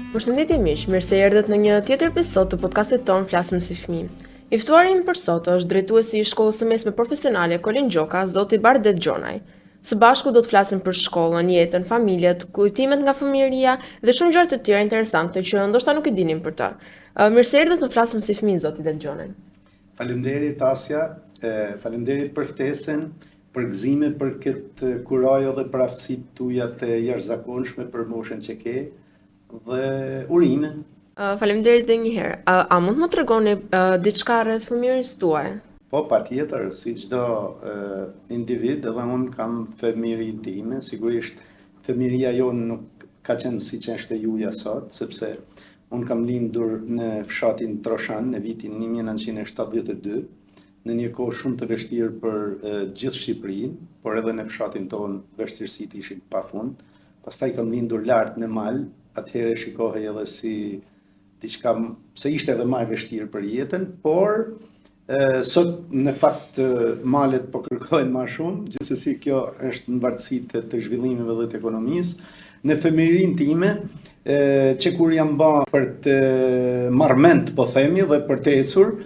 Përshëndetje miq, mirë se erdhët në një tjetër episod të podcastit ton Flasim si fëmijë. I ftuari im për sot është drejtuesi i Shkollës së Mesme Profesionale Kolin Gjoka, zoti Bardet Gjonaj. Së bashku do të flasim për shkollën, jetën, familjet, kujtimet nga fëmijëria dhe shumë gjëra të tjera interesante që ndoshta nuk i dinim për ta. Mirë se erdhët në Flasim si fëmijë, zoti Det Gjonaj. Faleminderit Asja, faleminderit për ftesën, për gëzimin për këtë kurajë dhe për aftësitë tuaja të jashtëzakonshme për moshën që ke dhe urinë. Faleminderit edhe një herë. A mund të më tregoni diçka rreth fëmijërisë tuaj? Po, patjetër, si çdo individ, edhe unë kam fëmijërinë time, sigurisht fëmijëria jonë nuk ka qenë siç është e juaja sot, sepse unë kam lindur në fshatin Troshan në vitin 1972, në një kohë shumë të vështirë për gjithë Shqipërinë, por edhe në fshatin tonë vështirësitë ishin pafund. Pastaj kam lindur lart në mal, atëherë shikohej edhe si diçka se ishte edhe më e vështirë për jetën, por sot në fakt malet po kërkojnë më shumë, gjithsesi kjo është në varësi të zhvillimeve dhe të ekonomisë. Në fëmijërinë time, që kur jam ba për të marrë mend, po themi, dhe për të ecur,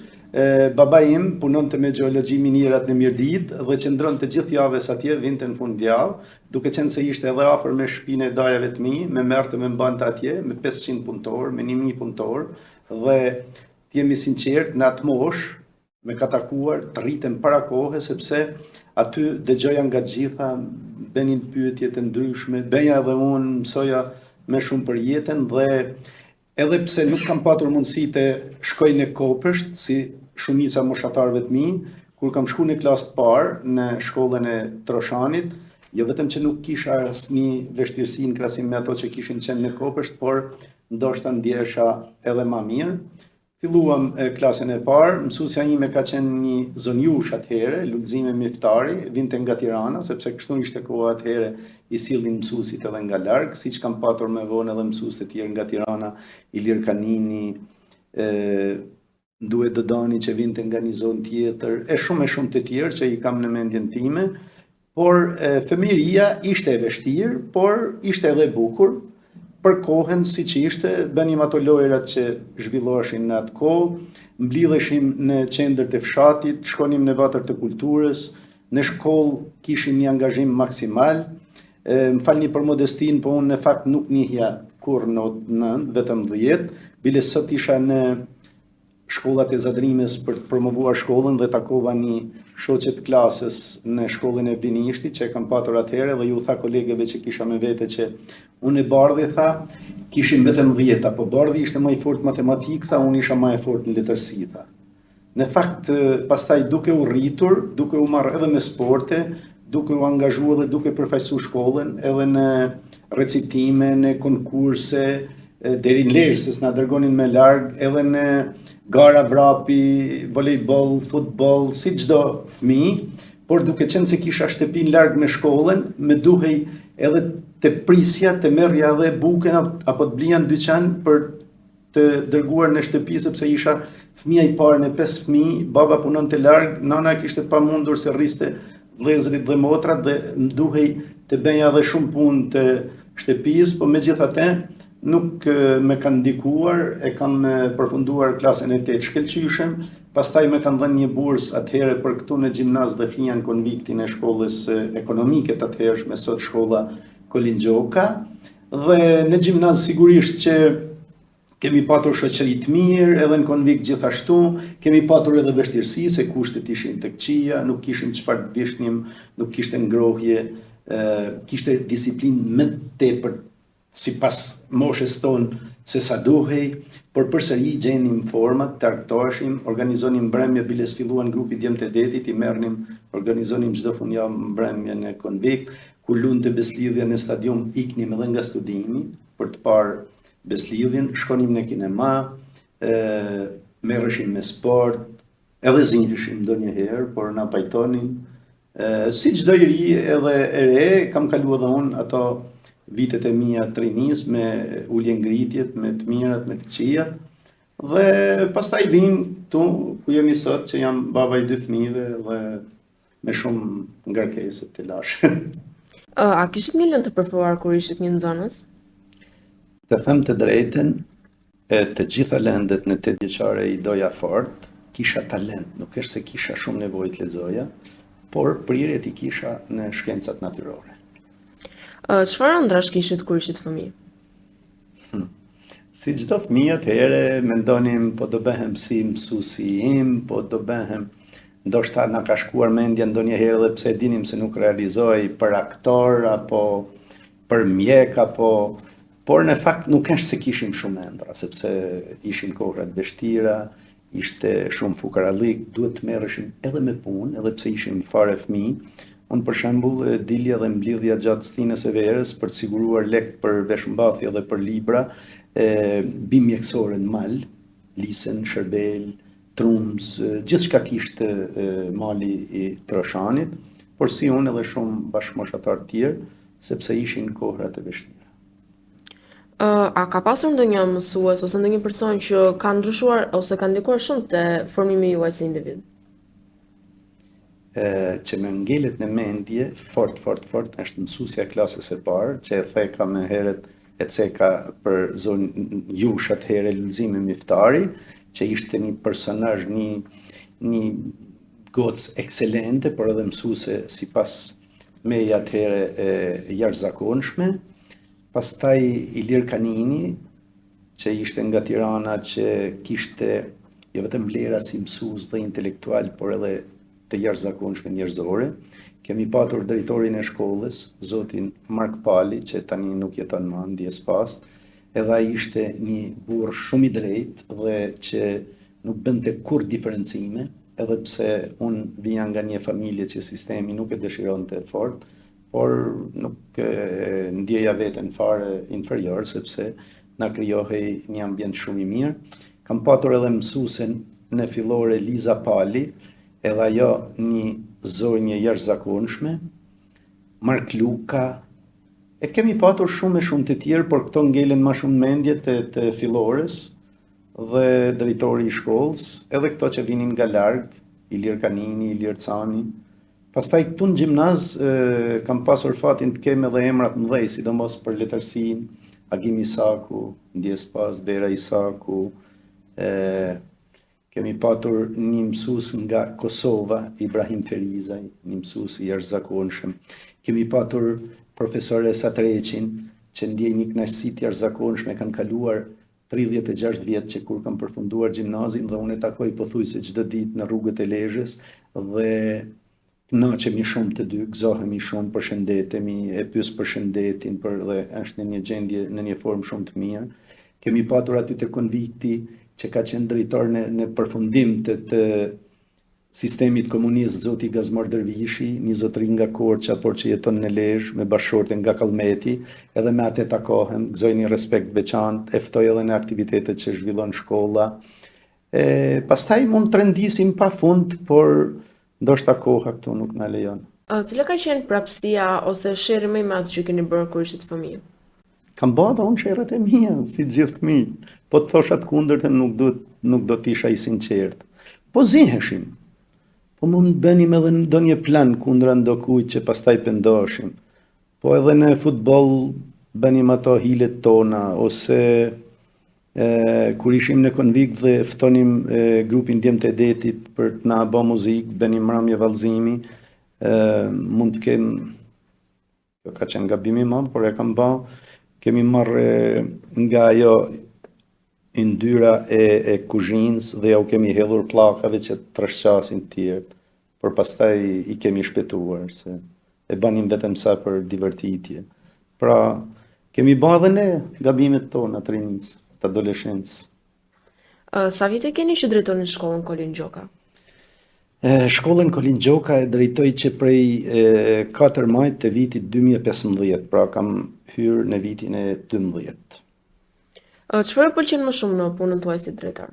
baba im punonte me gjeologji minirat në Mirdit dhe qëndronte gjithë javës atje, vinte në fundjavë, duke qenë se ishte edhe afër me shtëpinë e dajave të mi, me merrte me mbante atje, me 500 punëtor, me 1000 punëtor, dhe të jemi sinqert, në atë moshë, me ka takuar të rritem para kohë, sepse aty dëgjoja nga gjitha, benin pyetje të ndryshme, beja edhe unë, mësoja me shumë për jetën, dhe edhe pse nuk kam patur mundësi të shkoj në Kopësht, si shumica moshatarëve të mi, kur kam shku në klasë të parë në shkollën e Troshanit, jo vetëm që nuk kisha asnjë vështirësi në krahasim me ato që kishin qenë në Kopësht, por ndoshta ndjesha edhe më mirë. Filluam klasën e parë, mësuesja ime ka qenë një zonjush atëherë, Lulzime Miftari, vinte nga Tirana, sepse kështu ishte koha atëherë, i sillnin mësuesit edhe nga larg, siç kam patur me vonë edhe mësues të tjerë nga Tirana, Ilir Kanini, Duhet Dodani që vinte nga një zonë tjetër, e shumë të tjerë që i kam në mendjen time, por fëmijëria ishte e vështirë, por ishte edhe e bukur. Për kohën si që ishte, bënim ato lojrat që zhvilloheshin në atë kohë, mblidheshim në qendër të fshatit, shkonim në vatër të kulturës, në shkollë kishim një angazhim maksimal, më falni për modestin, po unë në fakt nuk njihja kur në 9, vetëm 10, bile sot isha në shkollat e Zadrimës për të promovuar shkollën dhe takova një shoqe të klasës në shkollën e Binishtit që e kam patur atëherë dhe ju tha kolegëve që kisha me vete që unë e Bardhi tha kishim vetëm 10, po Bardhi ishte më i fortë matematik, tha unë isha më e fortë në letërsi, tha. Në fakt pastaj duke u rritur, duke u marrë edhe me sporte, duke u angazhuar dhe duke përfaqësuar shkollën edhe në recitime, në konkurse, deri në Lezhë, se s'na dërgonin me larg, edhe në gara vrapi, volejboll, futboll, si çdo fëmijë, por duke qenë se kisha shtëpinë larg me shkollën, më duhej edhe të prisja, të merrja edhe bukën apo të blija në dyqan për të dërguar në shtëpi, sepse isha fëmija i parë në 5 fëmijë, baba punonte larg, nana kishte pamundur se rriste vëllezërit dhe motrat dhe më duhej të bëja edhe shumë punë të shtëpisë, por megjithatë nuk me kanë ndikuar, e kam përfunduar klasën e 8 shkëlqyshëm, pastaj me kanë dhënë një bursë atëherë për këtu në gjimnaz dhe Flian Konviktin e shkollës ekonomike të atëhershme, sot shkolla Kolin Gjoka, dhe në gjimnaz sigurisht që kemi patur shoqëri të mirë, edhe në Konvikt gjithashtu, kemi patur edhe vështirësi se kushtet ishin të këqija, nuk kishim çfarë të vishnim, nuk kishte ngrohje, kishte disiplinë më tepër sipas moshës tonë se sa duhej, por përsëri gjenim format, të argëtoheshim, organizonim mbrëmje, biles filluan grupi Djemtë e Detit, i merrnim, organizonim çdo fundjavë mbrëmje në Konvikt, kur lundte Beslidhja në stadium, iknim edhe nga studimi për të parë Beslidhjen, shkonim në kinema, merreshim me sport, edhe zinjeshim ndonjëherë, por na pajtonin. Si çdo i ri edhe e re, kam kaluar edhe unë ato vitet e mia të rinis me ulje ngritjet, me të mirat, me të këqijat. Dhe pastaj vim tu ku jemi sot, që jam baba i 2 fëmijëve dhe me shumë ngarkesë të lashë. A kishit një lëndë të përfuar kur ishit një nxënës? Të them të drejten, të gjitha lëndët në 8 vjeçare i doja fort, kisha talent, nuk është se kisha shumë nevojë të lexoja, por prirjet i kisha në shkencat natyrore. Çfarë ëndrash kishit kur ishit fëmijë? Si çdo fëmijë atëherë mendonim po do bëhem si mësuesi im, po do bëhem ndoshta na ka shkuar mendja ndonjëherë edhe pse dinim se nuk realizoi për aktor apo për mjek apo por në fakt nuk është se kishim shumë ëndra, sepse ishin kohra të vështira, ishte shumë fukarallik, duhet të merreshim edhe me punë, edhe pse ishim fare fëmijë. Unë për shembull dilja dhe mblidhja gjatë stinës së verës për të siguruar lek për veshmbathje dhe për libra, bimë mjekësore në mal, lisen, shërbel, trumz, gjithçka kishte mali i Troshanit, por si unë edhe shumë bashkëmoshatar të tjerë, sepse ishin kohra të vështira. A ka pasur ndonjë mësues ose ndonjë person që ka ndryshuar ose ka ndikuar shumë te formimi juaj si individ? Që më ngelet në mendje fort është mësuesja e klasës së parë, që e theka më herët e ceka për zonë jush atëherë Lulzimi Miftari, që ishte një personazh, një gocë ekselente, por edhe mësuese sipas meja atëherë jashtëzakonshme. Pastaj Ilir Kanini, që ishte nga Tirana, që kishte jo vetëm vlera si mësues dhe intelektual, por edhe të jashtëzakonshme njerëzore. Kemi patur drejtorin e shkollës, zotin Mark Pali, që tani nuk jeton më, ndjes pas, edhe ai ishte një burr shumë i drejtë dhe që nuk bënte kur diferencime, edhe pse unë vija nga një familje që sistemi nuk e dëshironte fort, por nuk ndjeja veten fare inferior, sepse na krijohej një ambient shumë i mirë. Kam patur edhe mësuesen në fillore Liza Pali, edhe ajo një zonjë jashtëzakonshme, Mark Luka, e kemi patur shumë të tjerë, por këto ngelen më shumë mendje të fillores dhe drejtori i shkollës, edhe këto që vinin nga larg, Ilir Kanini, Ilir Cani. Pastaj këtu në gjimnaz kam pasur fatin të kem edhe emra të mëdhej, sidomos për letërsinë, Agim Isaku, ndjes pas Vera Isaku, kemi patur një mësues nga Kosova, Ibrahim Ferizaj, një mësues i jashtëzakonshëm. Kemi patur profesore Satreqin, që ndjej një kënaqësi të jashtëzakonshme, kanë kaluar 36 vjet që kur kam përfunduar gjimnazin dhe unë e takoj pothuajse çdo ditë në rrugët e Lezhës dhe kënaqemi shumë të dy, gëzohemi shumë, përshëndetemi, e pyes për shëndetin, dhe është në një gjendje, në një formë shumë të mirë. Kemi patur aty te Konvikti, që ka qenë drejtor në përfundim të sistemit komunist, zoti Gazmar Dervishi, një zotëri nga Korça, por që jeton në Lezhë, me bashkëshorte nga Kallmeti, edhe me atë takohem, gëzoj një respekt veçantë, e ftoj edhe në aktivitetet që zhvillon shkolla. Pastaj mund të rendisim pafund, por ndoshta koha këtu nuk na lejon. Cila ka qenë prapësia ose sherri më i madh që keni bërë kur ishit fëmijë? Kam bërë dhe unë sherrat e mia, si gjithë fëmijë. Po të thosha të kundërtën nuk do të isha i sinqert. Po ziheshim. Po mund bënim edhe ndonjë plan kundra ndokujt që pastaj pendoheshim. Po edhe në futboll bënim ato hilet tona, ose kur ishim në Konvikt dhe ftonim grupin Djemtë e Detit për të na bë muzikë, bënim mramje vallëzimi, mund të kem, kjo ka qenë gabim i madh, por e kam bë, kemi marrë nga ajo yndyra e kuzhinës dhe ja u kemi hedhur pllakave që të trashëqasin të tjerë, por pastaj i kemi shpëtuar, se e banim vetëm sa për divertitje. Pra, kemi bë edhe ne gabimet tona të rinisë, të adoleshencës. Sa vite keni që drejtoni shkollën Kolin Gjoka? Shkollën Kolin Gjoka e drejtoj që prej 4 majt të vitit 2015, pra kam hyrë në vitin e 12. Çfarë pëlqen më shumë në punën tuaj si drejtor?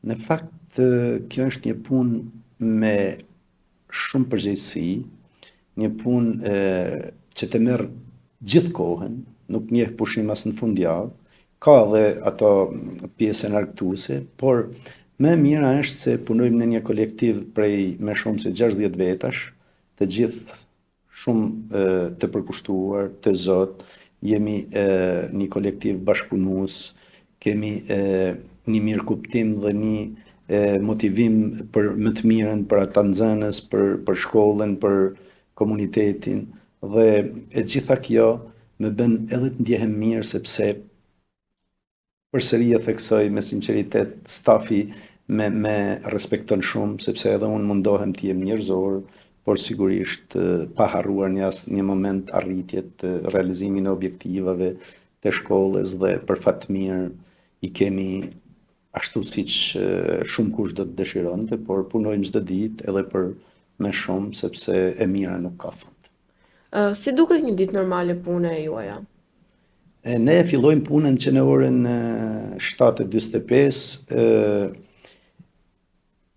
Në fakt, kjo është një punë me shumë përgjegjësi, një punë që të merr gjithë kohën, nuk njeh pushim as në fundjavë, ka dhe ato pjesën argëtuese, por më e mira është se punojmë në një kolektiv prej më shumë se 60 vetash, të gjithë shumë të përkushtuar, të zot, jemi një kolektiv bashkëpunues, kemi një mirë kuptim dhe një motivim për më të mirën për ata nxënës, për shkollën, për komunitetin, dhe e gjitha kjo më bën edhe të ndjehem mirë sepse përsëri e theksoj me sinqeritet, stafi me respekton shumë, sepse edhe unë mundohem të jem njerëzor, por sigurisht pa harruar në asnjë moment arritjet, realizimin e objektivave të shkollës, dhe për fat të mirë i kemi ashtu siç shumë kush do të dëshironte, por punojmë çdo ditë edhe për më shumë, sepse e mira nuk ka fund. Si duket një ditë normale pune e juaja? Ne fillojmë punën që në orën 7:45,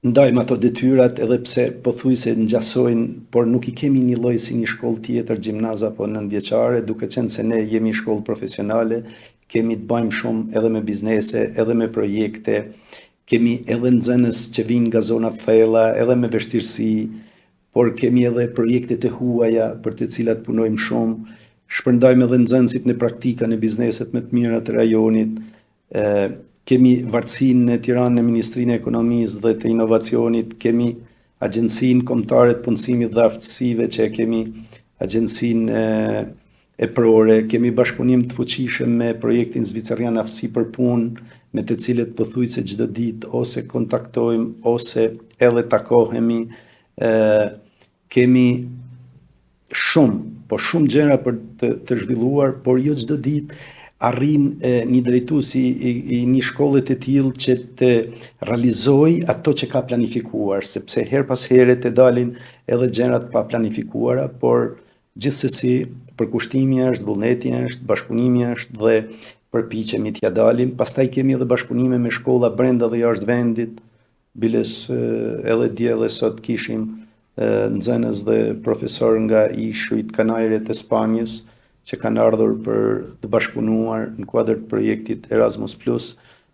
ndajmë ato detyrat edhe pse pothuajse ngjasojnë, por nuk i kemi një lloj si një shkollë tjetër, gjimnaz apo nëntëvjeçare, duke qenë se ne jemi shkollë profesionale, kemi të bëjmë shumë edhe me biznese, edhe me projekte, kemi edhe nxënës që vinë nga zona të thella, edhe me vështirësi, por kemi edhe projektet e huaja për të cilat punojmë shumë, shpërndajmë edhe nxënësit në praktika në bizneset më të mira të rajonit, kemi vartësinë në Tiranë në Ministrinë e Ekonomisë dhe të Inovacionit, kemi Agjencinë Kombëtare të Punësimit dhe Aftësive, që kemi Agjencinë e Prore, kemi bashkëpunim të fuqishëm me projektin Zvicerian Aftësi për Punë, me të cilët pothuajse çdo ditë ose kontaktojmë ose edhe takohemi. Kemi shumë gjëra për të zhvilluar, por jo çdo ditë arrin një drejtues i një shkolle të tillë që të realizojë ato që ka planifikuar, sepse her pas here të dalin edhe gjërat pa planifikuara, por gjithsesi përkushtimi është, vullneti është, bashkëpunimi është dhe përpiqemi t'ja dalim. Pastaj kemi edhe bashkëpunime me shkolla brenda dhe jashtë vendit. Biles edhe dje edhe sot kishim nxënës dhe profesor nga Ishujt Kanajre të Spanjës, që kanë ardhur për të bashkëpunuar në kuadër të projektit Erasmus+.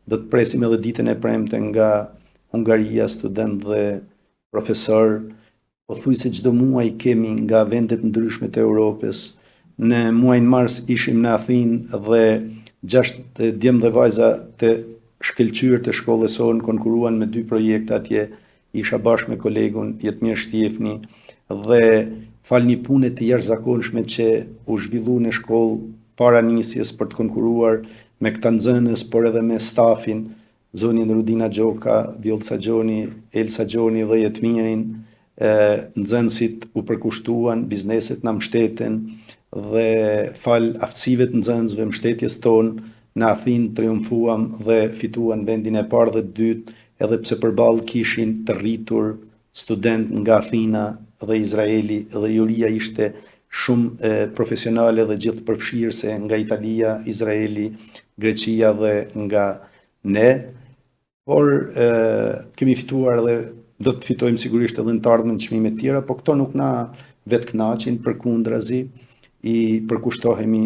Do të presim edhe ditën e premte nga Hungaria, student dhe profesor. Pothuajse çdo muaj kemi nga vendet ndryshme të Europës. Në muajin mars ishim në Athinë dhe 6 djemë dhe vajza të shkëlqyer të shkollës sonë konkuruan me 2 projekte atje. Isha bashkë me kolegun Jetmir Shtiefni dhe fal një pune të jashtëzakonshme që u zhvillu në shkollë para nisjes për të konkuruar me këta nxënës, por edhe me stafin, zonin Rudina Gjoka, Vjollca Gjoni, Elsa Gjoni dhe Jetmirin. Nxënësit u përkushtuan, bizneset na mbështeten dhe fal aftësive të nxënësve, mbështetjes tonë, në Athinë triumfuam dhe fituan vendin e parë dhe të dytë, edhe pse përballë kishin të rritur student nga Athina dhe Izraeli, dhe juria ishte shumë profesionale dhe gjithë përfshirëse nga Italia, Izraeli, Greqia dhe nga ne. Por kemi fituar dhe do të fitojmë sigurisht edhe në të ardhmen çmime të tjera, po këto nuk na vetë kënaqin, përkundrazi i përkushtohemi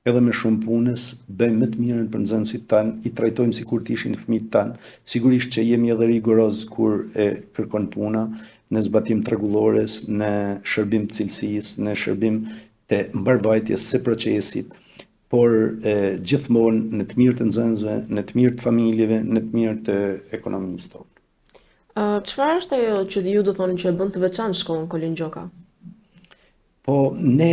edhe me shumë punës, bëjmë më të mirën për nxënësit tanë, i trajtojmë sikur të ishin fëmijët tanë. Sigurisht që jemi edhe rigoroz kur e kërkon puna, në zbatim të rregullores, në shërbim të cilësisë, në shërbim të mbarvajtjes së procesit, por gjithmonë në të mirë të nxënësve, në të mirë të familjeve, në të mirë të ekonomisë tonë. Çfarë është ajo që ju do thoni që e bën të veçantë shkollën Kolin Gjoka? Po ne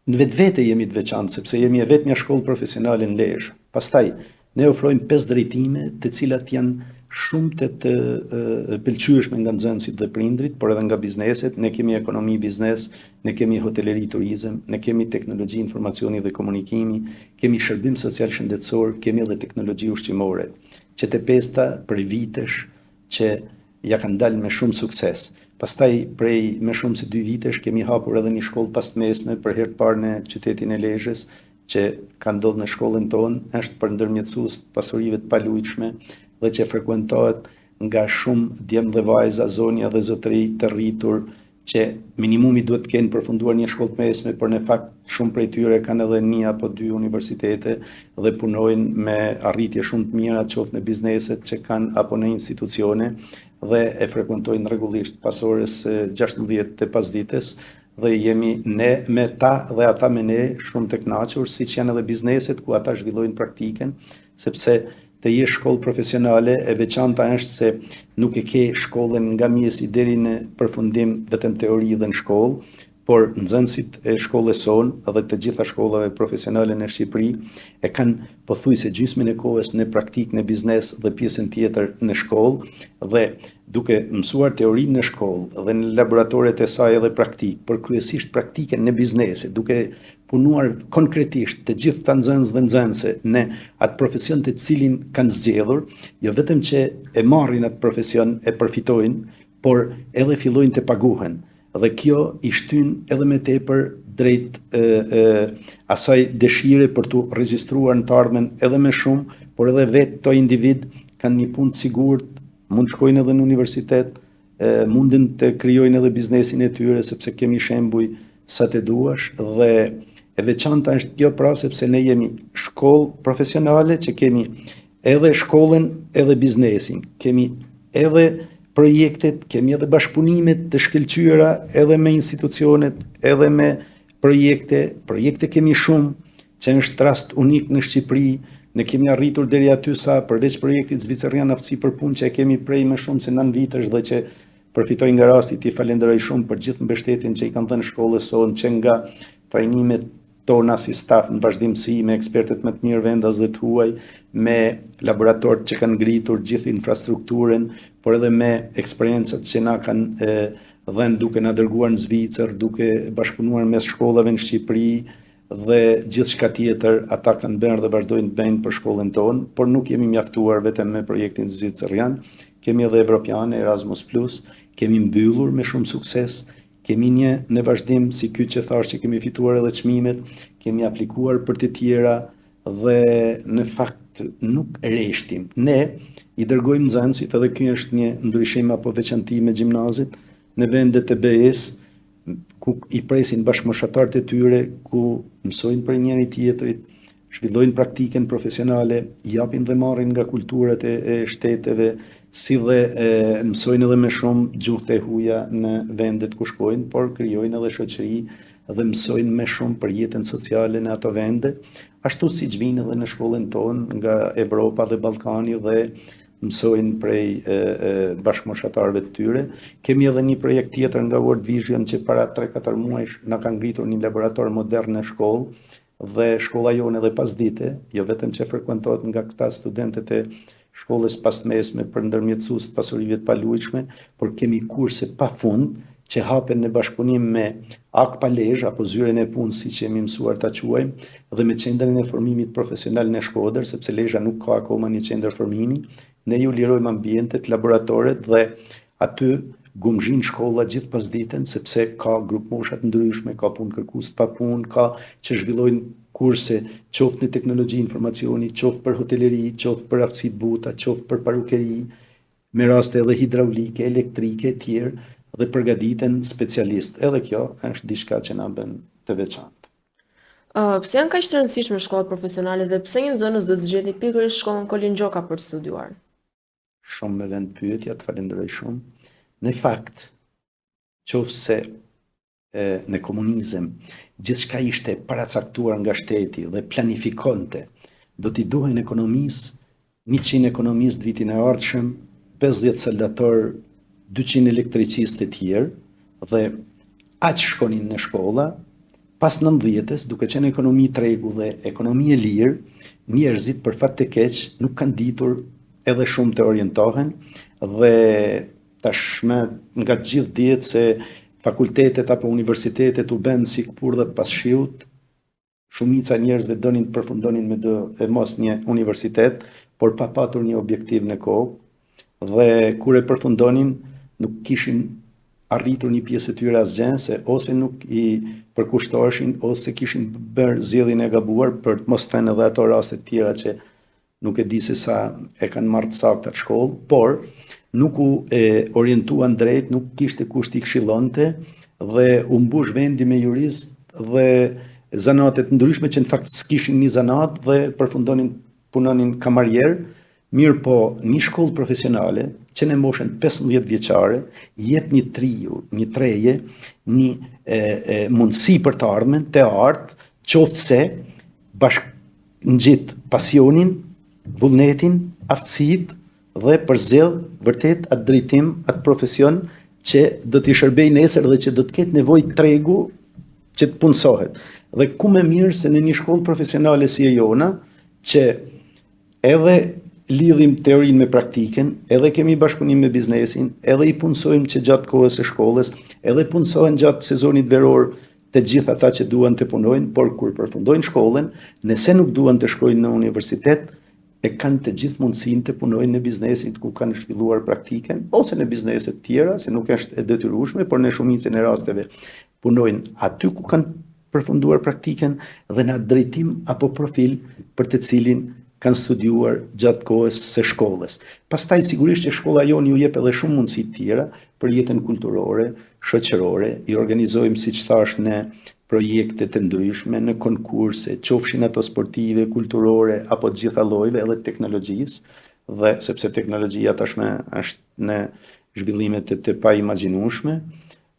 në vetvete jemi të veçantë, sepse jemi e vetmja shkollë profesionale në Lezhë. Pastaj ne ofrojmë 5 drejtime, të cilat janë shumë të pëlqyeshme nga nxënësit dhe prindrit, por edhe nga bizneset. Ne kemi ekonomi biznes, ne kemi hoteleri turizëm, ne kemi teknologji informacioni dhe komunikimi, kemi shërbim social shëndetësor, kemi edhe teknologji ushqimore, që të 5-ta për vitesh që ja kanë dalë me shumë sukses. Pastaj prej me shumë se 2 vitesh kemi hapur edhe një shkollë pasmesme për herë të parë në qytetin e Lezhës, që ka ndodhur në shkollën tonë, është për ndërmjetësues të pasurive të palujshme dhe që frekuentohet nga shumë djemë dhe vajza, zonja dhe zotëri të rritur, që minimumi duhet të kenë përfunduar një shkollë të mesme, por në fakt shumë prej tyre kanë edhe 1 apo 2 universitete dhe punojnë me arritje shumë të mira, qoftë në bizneset që kanë apo në institucione, dhe e frekuentojnë rregullisht pas orës 16 të pasdites, dhe jemi ne me ta dhe ata me ne shumë të kënaqur, siç janë edhe bizneset ku ata zhvillojnë praktiken, sepse të jesh shkollë profesionale e veçanta është se nuk e ke shkollën nga mjesi deri në përfundim vetëm teori dhe në shkollë, por nxënësit e shkollës sonë dhe të gjitha shkollave profesionale në Shqipëri e kanë pothuajse gjysmën e kohës në praktikë në biznes dhe pjesën tjetër në shkollë dhe duke mësuar teorinë në shkollë dhe në laboratoret e saj edhe praktikë, por kryesisht praktikën në biznese, duke punuar konkretisht të gjithë të nxënës dhe nxënëse në atë profesion të cilin kanë zgjedhur, jo vetëm që e marrin atë profesion, e përfitojnë, por edhe fillojnë të paguhen. Dhe kjo i shtyn edhe me tepër drejt asaj dëshire për të regjistruar në të ardhmen edhe me shumë, por edhe vetë to individ kanë një punë të sigurt, mund shkojnë edhe në universitet, mundin të krijojnë edhe biznesin e tyre, sepse kemi shembuj sa të duash, dhe e veçanta është kjo pra sepse ne jemi shkollë profesionale që kemi edhe shkollën edhe biznesin, kemi edhe projektet, kemi edhe bashkëpunimet të shkëlqyera edhe me institucionet, edhe me projekte kemi shumë, që është rast unik në Shqipëri, ne kemi arritur deri aty sa përveç projektit Zvicerian Aftësi për Punë që e kemi prej më shumë se 9 vitesh dhe që përfitoj nga rasti t'i falenderoj shumë për gjithë mbështetjen që i kanë dhënë shkollës sonë, që nga trajnimet tona si staf në vazhdimsi me ekspertet më të mirë vendas dhe të huaj, me laboratorët që kanë ngritur gjithë infrastrukturën, por edhe me eksperiencat që na kanë dhënë duke na dërguar në Zvicër, duke bashkëpunuar mes shkollave në Shqipëri dhe gjithçka tjetër ata kanë bërë dhe vazhdojnë të bëjnë për shkollën tonë, por nuk jemi mjaftuar vetëm me projektin zvicerian, kemi edhe evropiane, Erasmus+, kemi mbyllur me shumë sukses. Kemi një në vazhdim si ky që thash që kemi fituar edhe çmimet, kemi aplikuar për të tjera dhe në fakt nuk reshtim. Ne i dërgojmë nxënësit, edhe ky është një ndryshim apo veçanti me gjimnazit, në vendet e BE-s ku i presin bashkëmoshatarët e tyre, ku mësojnë për njëri tjetrit, zhvillojnë praktiken profesionale, japin dhe marrin nga kulturat e shteteve, si dhe mësojnë edhe me shumë gjuhë të huaja në vendet ku shkojnë, por krijojnë edhe shoqëri dhe mësojnë me shumë për jetën sociale në ato vende, ashtu siç vinë edhe në shkollën tonë nga Evropa dhe Ballkani dhe mësojnë prej bashkëmoshatarëve të tyre. Kemi edhe një projekt tjetër nga World Vision që para 3-4 muajsh na ka ngritur një laborator modern në shkollë dhe shkolla jonë edhe pas dite, jo vetëm që frekuentohet nga këta studentët e shkollës pasmesme për ndërmjetësues të pasurive të palujshme, por kemi kurse pafund që hapen në bashkëpunim me AKPALEZH apo zyren e punës siç jemi mësuar ta quajmë, dhe me qendrën e formimit profesional në Shkodër, sepse Lezhë nuk ka akoma një qendër formimi. Ne ju lirojmë ambientet, laboratoret dhe aty gumzhin shkolla gjithë pasditen, sepse ka grup mosha të ndryshme, ka punë kërkues pa punë, ka që zhvillojnë kurse qoftë në teknologji informacioni, qoftë për hoteleri, qoftë për aftësi të buta, qoftë për parukeri, me raste edhe hidraulike, elektrike e tjerë, dhe përgatiten specialist. Edhe kjo është diçka që na bën të veçantë. Pse janë kaq të rëndësishme shkollat profesionale dhe pse një nxënës do të zgjidhë pikërisht shkollën Kolin Gjoka për të studiuar? Shumë me vend pyetja, të falenderoj shumë. Në fakt, qofse në komunizëm gjithçka ishte paracaktuar nga shteti dhe planifikonte, do t'i duhen ekonomisë 100 ekonomistë vitin e ardhshëm, 50 soldator, 200 elektricistë të tjerë dhe aq shkonin në shkolla. Pas 90-s, duke qenë ekonomi tregu dhe ekonomi e lirë, njerëzit për fat të keq nuk kanë ditur edhe shumë të orientohen dhe tashmë nga gjithë dihet se fakultetet apo universitetet u bën si këpurdha pas shiut. Shumica njerëzve donin të përfundonin me e mos një universitet, por pa patur një objektiv në kohë dhe kur e përfundonin nuk kishin arritur një pjesë e tyre asgjë, se ose nuk i përkushtoheshin ose kishin bërë zgjedhjen e gabuar, për të mos thënë edhe ato raste të tjera që nuk e di se sa e kanë marrë të sakta të shkollë, por nuk u orientuan drejt, nuk kishte kush t'i këshillonte dhe u mbush vendi me jurist dhe zanate të ndryshme që në fakt s'kishin një zanat dhe përfundonin punonin kamarier. Mirë po, një shkollë profesionale që në moshën 15 vjeçare jep një treje, një mundësi për të ardhmen, të artë, qoftë se ngjit pasionin, vullnetin, aftësitë dhe përzell vërtet atë drejtim, atë profesion që do t'i shërbej nesër dhe që do të ketë nevojë tregu që të punësohet. Dhe ku më mirë se në një shkollë profesionale si e jona, që edhe lidhim teorinë me praktikën, edhe kemi bashkëpunim me biznesin, edhe i punësojmë që gjatë kohës së shkollës, edhe punësohen gjatë sezonit veror të gjithë ata që duan të punojnë, por kur përfundojnë shkollën, nëse nuk duan të shkojnë në universitet, e kanë të gjithë mundësinë të punojnë në biznesit ku kanë zhvilluar praktikën, ose në bizneset tjera, se nuk është e detyrueshme, por në shumicën e rasteve punojnë aty ku kanë përfunduar praktikën dhe në atë drejtim apo profil për të cilin kanë studiuar gjatë kohës së shkollës. Pastaj sigurisht që shkolla jonë ju jep edhe shumë mundësi tjera për jetën kulturore, shoqërore, i organizojmë siç thash në projekte të ndryshme, në konkurse, qofshin ato sportive, kulturore apo të gjitha llojeve edhe teknologjisë, dhe sepse teknologjia tashmë është në zhvillime të paimagjinueshme,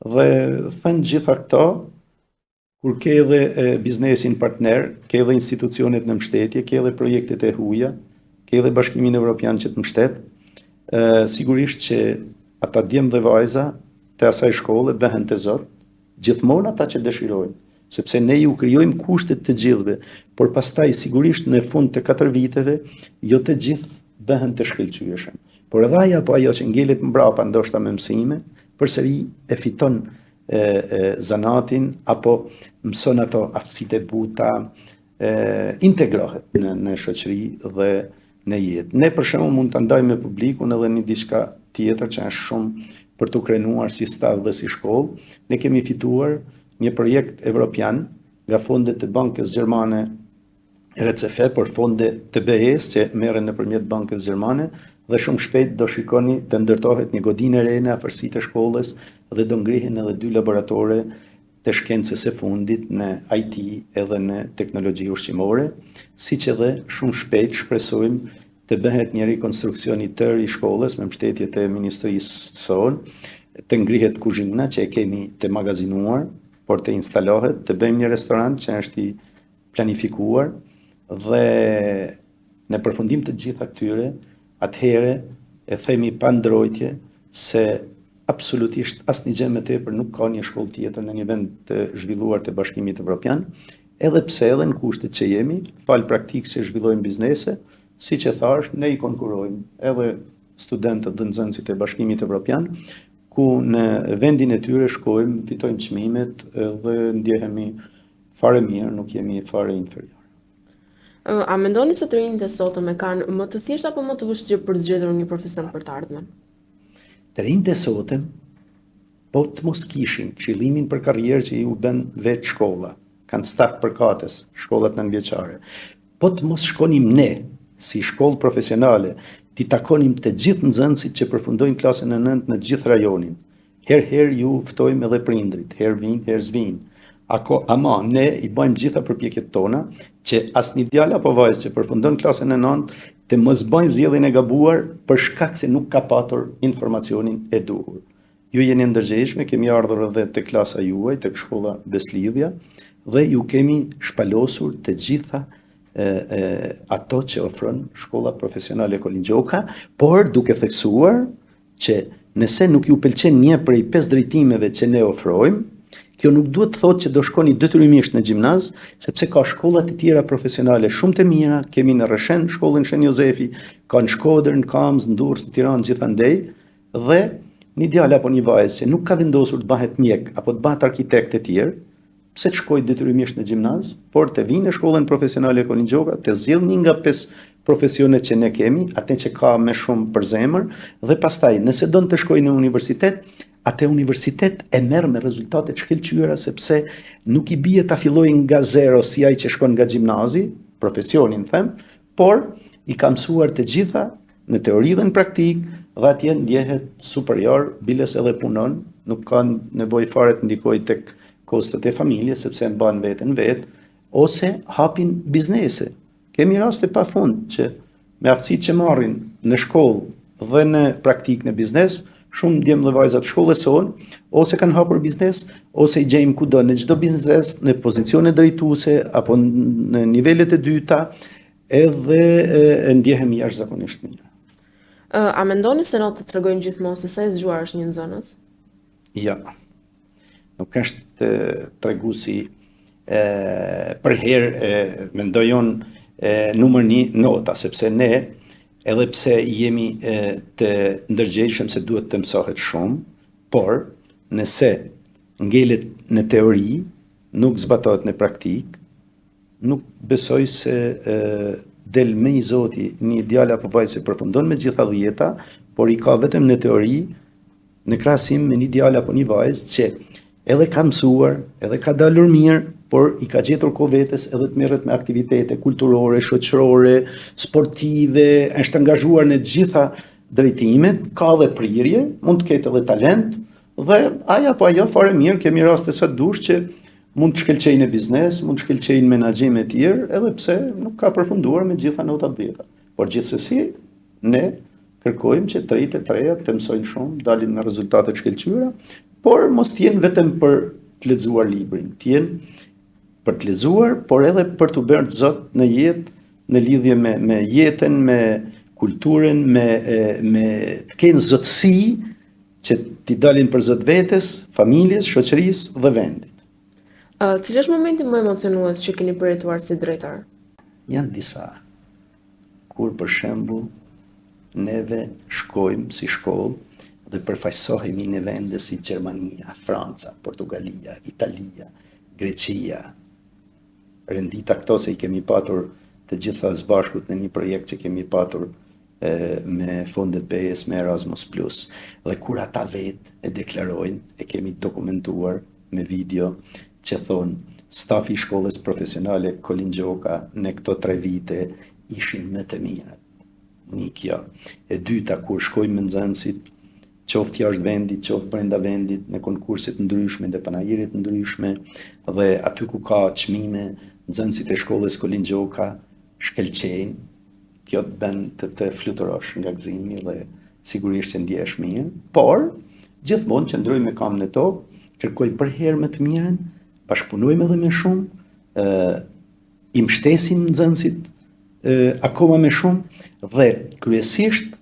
dhe thënë gjitha këto, kur ke edhe biznesin partner, ke edhe institucionet në mbështetje, ke edhe projektet e huaja, ke edhe Bashkimin Evropian që të mbështet, sigurisht që ata djemë dhe vajza të asaj shkolle bëhen të zot, gjithmonë ata që dëshirojnë, sepse ne ju krijojmë kushtet të gjithëve, por pastaj sigurisht në fund të 4 viteve, jo të gjithë bëhen të shkëlqyeshëm. Por edhe ajo që ngelet mbrapa ndoshta me mësime, përsëri e fiton zanatin, apo mëson ato aftësitë e buta, integrohet në shoqëri dhe në jetë. Ne për shembull mund ta ndajmë me publikun edhe një diçka tjetër që është shumë për të krenuar si staf dhe si shkollë. Ne kemi fituar një projekt evropian nga fondet të Bankës Gjermane RCF, por fonde të BE-s që merren nëpërmjet Bankës Gjermane, dhe shumë shpejt do shikoni të ndërtohet një godinë e re në afërsitë e shkollës dhe do ngrihen edhe 2 laboratore të shkencës së fundit në IT edhe në teknologji ushqimore, siç edhe shumë shpejt shpresojmë të bëhet një rekonstruksion i tërë i shkollës me mbështetje të Ministrisë son, të ngrihet kuzhina që e kemi të magazinuar, por të instalohet, të bëjmë një restorant që është i planifikuar dhe në përfundim të gjitha këtyre, atëhere e themi pa ndrojtje se absolutisht asnjë gjë më tepër nuk ka një shkollë tjetër në një vend të zhvilluar të Bashkimit Evropian, edhe pse edhe në kushtet që jemi, fal praktikës që zhvillojmë biznese, siç e thash, ne i konkurrojmë edhe studentët dhe nxënësit e Bashkimit Evropian, ku në vendin e tyre shkojmë, fitojmë çmimet dhe ndjehemi fare mirë, nuk jemi fare inferior. A mendoni se të rinjtë e sotëm e kanë më të thjeshtë apo më të vështirë për zgjedhur një profesion për të ardhmen? Të rinjtë e sotëm, po të mos kishin qëllimin për karrierë që ju bën vetë shkolla, kanë staf përkatës, shkollat nënvjeçare, po të mos shkonim ne, si shkollë profesionale, t'i takonim të gjithë nxënësit që përfundojnë klasën e 9 në gjithë rajonin. Herë ju ftojmë edhe prindrit, herë vinë, herë s'vinë. Ama ne i bëjmë gjitha përpjekjet tona që asnjë djalë apo vajzë që përfundon klasën e 9 të mos bëjnë zgjedhjen e gabuar për shkak se nuk ka patur informacionin e duhur. Ju jeni ndërgjegjshme, kemi ardhur edhe te klasa juaj, tek shkolla Beslidhja, dhe ju kemi shpalosur të gjitha ato që ofron shkolla profesionale Kolin Gjoka, por duke theksuar që nëse nuk ju pëlqen një prej 5 drejtimeve që ne ofrojmë, kjo nuk duhet të thotë që do shkoni detyrimisht në gjimnaz, sepse ka shkolla të tjera profesionale shumë të mira, kemi në Rreshen shkollën Shen Jozefi, ka në Shkodër, në Kamz, në Durrës, në Tiranë gjithandej, dhe një djalë apo një vajzë që nuk ka vendosur të bëhet mjek apo të bëhet arkitekt e tjerë, pse të shkojë detyrimisht në gjimnaz, por të vinë në shkollën profesionale Kolin Gjoka, të zgjidh një nga 5 profesionet që ne kemi, atë që ka më shumë për zemër, dhe pastaj nëse don të shkojë në universitet, atë universitet e merr me rezultate të shkëlqyera, sepse nuk i bie ta fillojë nga zero si ai që shkon nga gjimnazi, profesionin them, por i ka mësuar të gjitha në teori dhe në praktik, dhe atje ndjehet superior, biles edhe punon, nuk ka nevojë fare të ndikojë tek kostot e familjes, sepse e mban veten vet, ose hapin biznese. Kemi raste pafund që me aftësitë që marrin në shkollë dhe në praktik në biznes, shumë djemë dhe vajza të shkollës sonë, ose kanë hapur biznes, ose i gjejmë kudo në çdo biznes, në pozicione drejtuese apo në nivelet e dyta, edhe ndjehemi jashtëzakonisht mirë. A mendoni se notët tregojnë gjithmonë se sa i zgjuar është një nxënës? Ja, nuk është treguesi për herë mendoj unë numër 1 nota, sepse ne edhe pse jemi të ndërgjegjshëm se duhet të mësohet shumë, por nëse ngelet në teori, nuk zbatohet në praktik, nuk besoj se del me i zoti një djalë apo vajzë që përfundon me gjitha dhjeta, por i ka vetëm në teori, në krahasim me një djalë apo një vajzë që edhe ka mësuar, edhe ka dalur mirë, por i ka gjetur kohë vetes edhe të merret me aktivitete kulturore, shoqërore, sportive, është angazhuar në të gjitha drejtimet, ka dhe prirje, mund të ketë edhe talent, dhe aja po ajo fare mirë, kemi raste sa dush që mund të shkëlqejnë në biznes, mund të shkëlqejnë menaxhime të tjerë, edhe pse nuk ka përfunduar me gjitha notat dhjeta. Por gjithsesi, ne kërkojmë që trijtë e treja të mësojnë shumë, dalin me rezultate të shkëlqyera, por mos t'jenë vetëm për të lexuar librin, t'jenë për të lexuar, por edhe për të bërë zot në jetë, në lidhje me jetën, me kulturën, me të kenë zotësi që t'i dalin për zot vetes, familjes, shoqërisë dhe vendit. Cili është momenti më emocionues që keni përjetuar si drejtor? Janë disa. Kur për shembull neve shkojmë si shkollë dhe përfaqësohemi në vende si Gjermania, Franca, Portugalia, Italia, Greqia. Rendita këto se i kemi patur të gjitha së bashkut në një projekt që kemi patur me fondet BE-s me Erasmus+. Dhe kur ata vetë e deklarojnë, e kemi dokumentuar me video, që thonë stafi i shkollës profesionale Kolin Gjoka në këto 3 vite ishin më të mirët. Një kjo. E dyta, kur shkojmë me nxënësit, qoftë jashtë vendit, qoftë brenda vendit, në konkurset ndryshme, në panajiret ndryshme, dhe aty ku ka çmime, nxënësit e shkollës Kolin Gjoka shkëlqejnë, kjo të bën të fluturosh nga gëzimi dhe sigurisht që ndjesh mirë, por gjithmonë qëndroj me kamën e tokë, kërkoj për herë më të mirën, bashkëpunojmë edhe më shumë, i mbështesim nxënësit akoma më shumë dhe kryesisht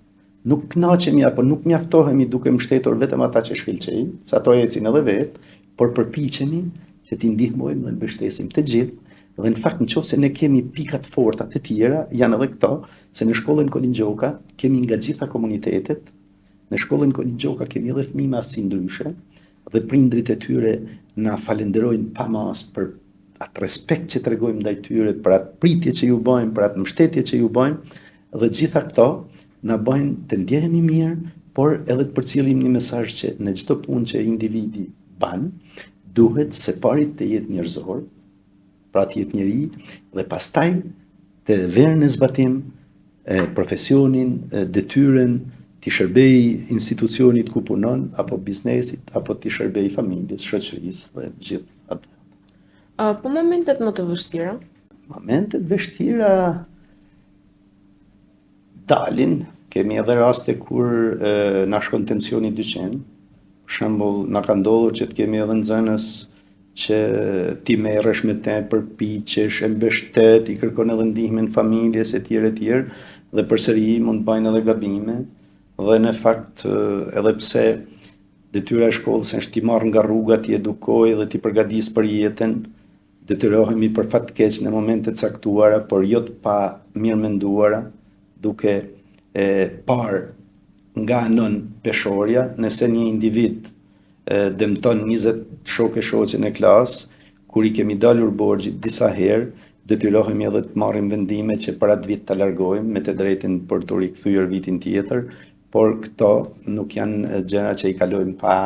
nuk kënaqemi apo nuk mjaftohemi duke mbështetur vetëm ata që shkëlqejnë, sa ato ecin edhe vetë, por përpiqemi që t'i ndihmojmë dhe mbështesim të gjithë. Dhe në fakt nëse ne kemi pika të forta të tjera, janë edhe këto, se në shkollën Kolin Gjoka kemi nga gjitha komunitetet, në shkollën Kolin Gjoka kemi edhe fëmijë me aftësi ndryshe, dhe prindrit e tyre na falenderojnë pa mas për atë respekt që tregojmë ndaj tyre, për atë pritje që ju bëjmë, për atë mbështetje që ju bëjmë, dhe gjitha këto na bëjnë të ndjehemi mirë, por edhe të përcjellim një mesazh që në çdo punë që individi bën, duhet se parit të jetë njerëzor, pra të jetë njeri, dhe pastaj të vërë në zbatim profesionin, detyrën, t'i shërbej institucionit ku punon, apo biznesit, apo t'i shërbej familjes, shoqërisë dhe gjithë atë. Po momentet më të vështira? Momentet vështira dalin, kemi edhe raste kur na shkon tensioni dyqen, për shembull na ka ndodhur që të kemi edhe nxënës që ti merresh me të, përpiqesh, e mbështet, i kërkon edhe ndihmën familjes etj. Dhe përsëri mund të bëjnë edhe gabime. Dhe në fakt edhe pse detyra e shkollës është t'i marrë nga rruga, t'i edukoj dhe t'i përgatis për jetën, detyrohemi për fat të keq në momente të caktuara, por jo të pa mirë menduara, duke parë nga anon peshorja, nëse një individ dëmton 20 shokë e shoqe në klasë, kur i kemi dalur borxhit disa herë, detyrohemi edhe të marrim vendime që për atë vit ta largojmë me të drejtën për të rikthyer vitin tjetër, por këto nuk janë gjëra që i kalojmë pa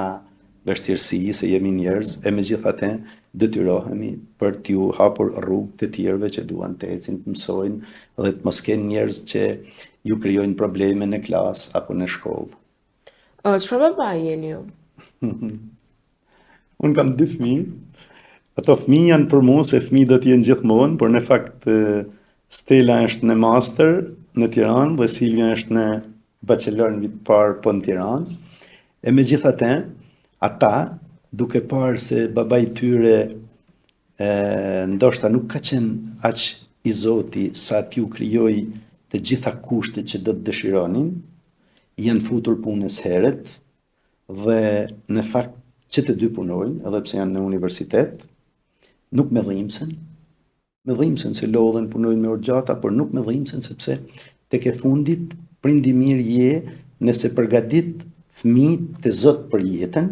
vështirësi, se jemi njerëz, e megjithatë detyrohemi për t'ju hapur rrugë të tjerëve që duan të ecin, të mësojnë dhe të mos kenë njerëz që ju krijojnë probleme në klasë apo në shkollë. Çfarë babai jeni ju? Unë kam 2 fëmijë. Ato fëmijë janë për mua se fëmijë do të jenë gjithmonë, por në fakt Stella është në master në Tiranë dhe Silvia është në bachelor në vit parë po në Tiranë. E megjithatë, ata, duke parë se babai i tyre ndoshta nuk ka qenë aq i Zoti sa t'ju krijoi të gjitha kushtet që do të dëshironin, janë futur punës herët dhe në fakt që të dy punojnë, edhe pse janë në universitet, nuk me dhimbsen se lodhen, punojnë me orë gjata, por nuk me dhimbsen sepse tek e fundit prindi mirë je nëse përgatit fëmijët të Zot për jetën.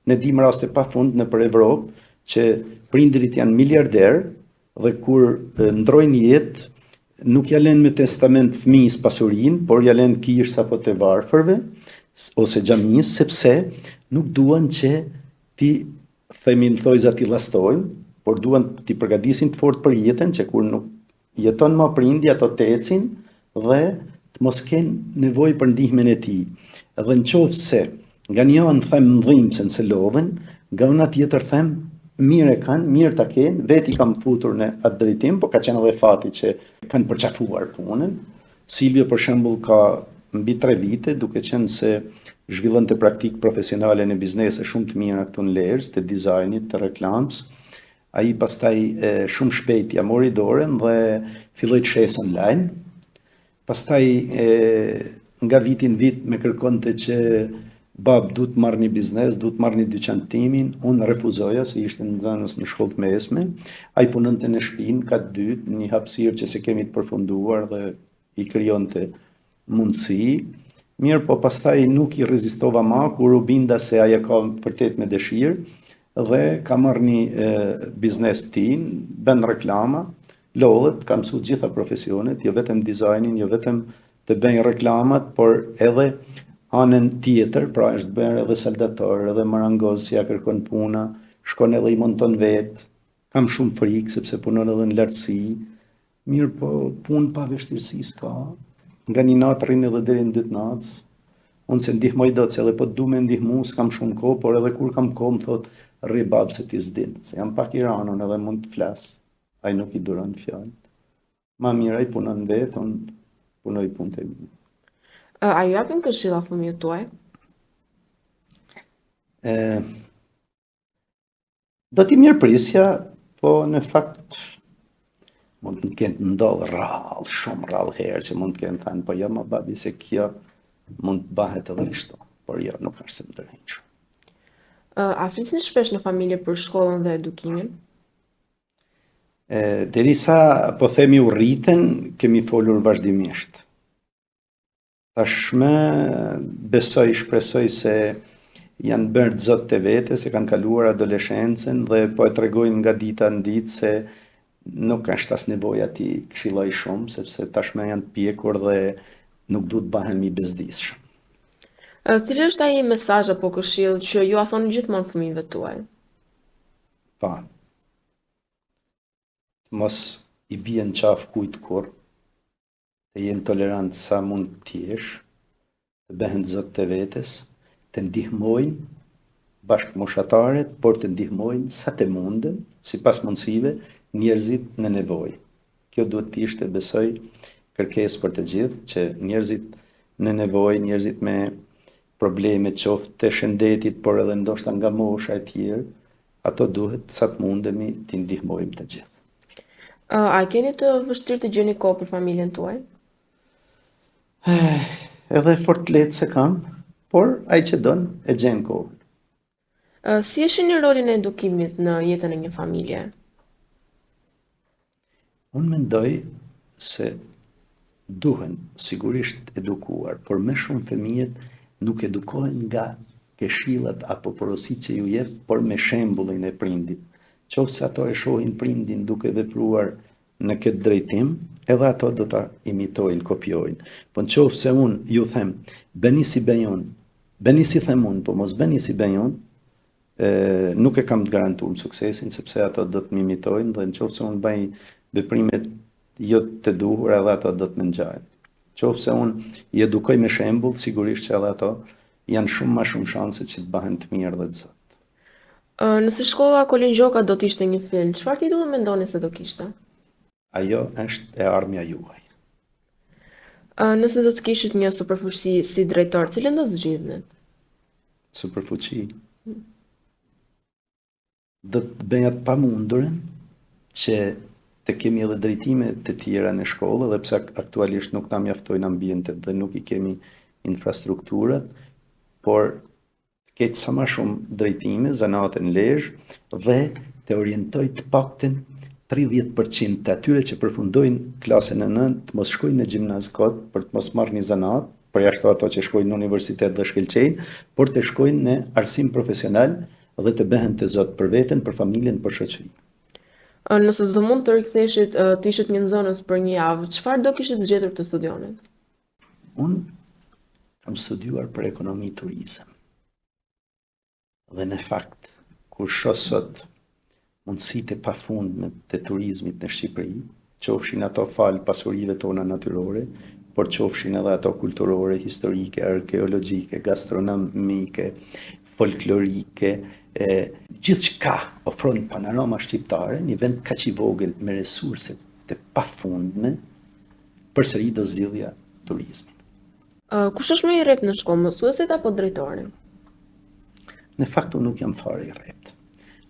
Ne dim raste pafund nëpër Evropë që prindrit janë miliarder dhe kur ndrojnë jetë nuk ja lënë me testament fëmijës pasurinë, por ja lënë kish apo të varfërve ose xhamisë, sepse nuk duan që ti themi në thojza ti llastojnë, por duan ti përgatisin të fort për jetën që kur nuk jeton më prindi ato të ecin dhe të mos kenë nevojë për ndihmën e tij. Edhe në qoftë se nga një anë them dhimbsen se lodhen, nga ana tjetër them mirë e kanë, mirë ta kenë, veti kam futur në atë drejtim, po ka qenë edhe fati që kanë përqafuar punën. Silvio për shembull ka mbi 3 vite, duke qenë se zhvillonte praktikë profesionale në biznese shumë të mira këtu në Lezhë, të dizajnit, të reklamës. Ai pastaj shumë shpejt ja mori dorën dhe filloi të shesë online. Pastaj nga viti në vit më kërkonte që bab duhet marrë një biznes, duhet marrë një dyqan timin, unë refuzoja se ishte në nxënës në shkollë të mesme. Ai punonte në shtëpinë, ka të dytë, një hapësirë që se kemi të përfunduar dhe i krijonte mundësi. Mirë, po pastaj nuk i rezistova ma, kur u binda se ajo ka vërtet me dëshirë dhe ka marrë një biznes tin, bën reklama, lodhet, ka mësuar gjitha profesionet, jo vetëm dizajnin, jo vetëm të bëjnë reklamat, por edhe anën tjetër, pra është bërë edhe saldator, edhe marangoz, si ja kërkon puna, shkon edhe i monton vetë, kam shumë frikë sepse punon edhe në lartësi, mirë po punë pa vështirësi s'ka, nga një natë rrinë edhe deri në 2 natës, unë se ndihmoj dot se edhe po du me ndihmu, s'kam shumë kohë, por edhe kur kam kohë më thot, rri babë se ti s'din, se jam pak i ranon edhe mund të flasë, ai nuk i duron fjalët. Ma mirë ai punon vetë, unë punoj punët e mi. A ju japin këshilla fëmijët tuaj? Do t'i mirëprisja, po në fakt mund të kenë ndodhë rrallë, shumë rrallë herë që mund të kenë thënë, po jo ma babi se kjo mund të bahet edhe kështu, por jo, nuk është se më tërhenjë shumë. A flisni shpesh në familje për shkollën dhe edukimin? Derisa po themi u rriten, kemi folur vazhdimisht. Tashmë besoj, shpresoj se janë bërë zot të vete, se kanë kaluar adoleshencën dhe po e tregojnë nga dita në ditë se nuk është as nevoja ti këshilloj shumë, sepse tashmë janë të pjekur dhe nuk du të bahen i bezdisshëm. Cili është ai mesazh apo këshill që ju a thoni gjithmonë fëmijëve tuaj? Pa. Mos i bien qafë kujt kur, të jenë tolerant sa mund të jesh, të behen zot të vetes, të ndihmojnë bashkëmoshataret, por të ndihmojnë sa të mundën, sipas mundësive, njerëzit në nevojë. Kjo duhet të ishte, besoj, kërkesë për të gjithë, që njerëzit në nevojë, njerëzit me probleme qoftë të shëndetit, por edhe ndoshta nga mosha e tjerë, ato duhet sa të mundemi t'i ndihmojmë të gjithë. A keni të vështirë të gjeni kohë për familjen tuaj? Edhe fort lehtë se kam, por ai që don e gjen kohën. Si e shihni rolin e edukimit në jetën e një familje? Unë mendoj se duhen sigurisht edukuar, por më shumë fëmijët nuk edukohen nga këshillat apo porositë që ju jep, por me shembullin e prindit. Qofse ato e shohin prindin duke vepruar në këtë drejtim, edhe ato do ta imitojnë, kopjojnë. Po nëse unë ju them, bëni si bëjon, bëni si them unë, po mos bëni si bëjon, nuk e kam të garantuar suksesin, sepse ato do të më imitojnë dhe nëse unë bëj veprimet jo të duhura, edhe ato do të më ngjajnë. Nëse unë i edukoj me shembull, sigurisht që edhe ato janë shumë më shumë shanse që të bëhen të mirë dhe të zot. Nëse shkolla Kolin Gjoka do të ishte një film, çfarë titulli mendoni se do kishte? Ajo është e armja juaj. Nëse do të kishit një superfuqi si drejtor, cilën do të zgjidhni? superfuqi. Do të bëja të pamundurën që të kemi edhe drejtime të tjera në shkollë, edhe pse aktualisht nuk na mjaftojnë ambientet dhe nuk i kemi infrastrukturat, por të ketë sa më shumë drejtime, zanate në lezhë dhe të orientoj të paktën 30% të atyre që përfundojnë klasën e 9 të mos shkojnë në gjimnaz kot për të mos marrë një zanat, përjashto ato që shkojnë në universitet dhe shkëlqejnë, por të shkojnë në arsim profesional dhe të bëhen të zot për veten, për familjen, për shoqërinë. Nëse do të mund të riktheshit të ishit një nxënës për një javë, çfarë do kishit zgjedhur të studionit? Unë kam studiuar për ekonomi turizëm. Dhe në fakt, kur shoh sot mundësitë e pafundme të turizmit në Shqipëri, qofshin ato fal pasurive tona natyrore, por qofshin edhe ato kulturore, historike, arkeologjike, gastronomike, folklorike, gjithçka ofron panorama shqiptare, një vend kaq i vogël me resurse të pafundme, përsëri do zgjidhja turizmin. Kush është më i rrep në shkollë, mësuesit apo drejtori? Në fakt unë nuk jam fare i rrept.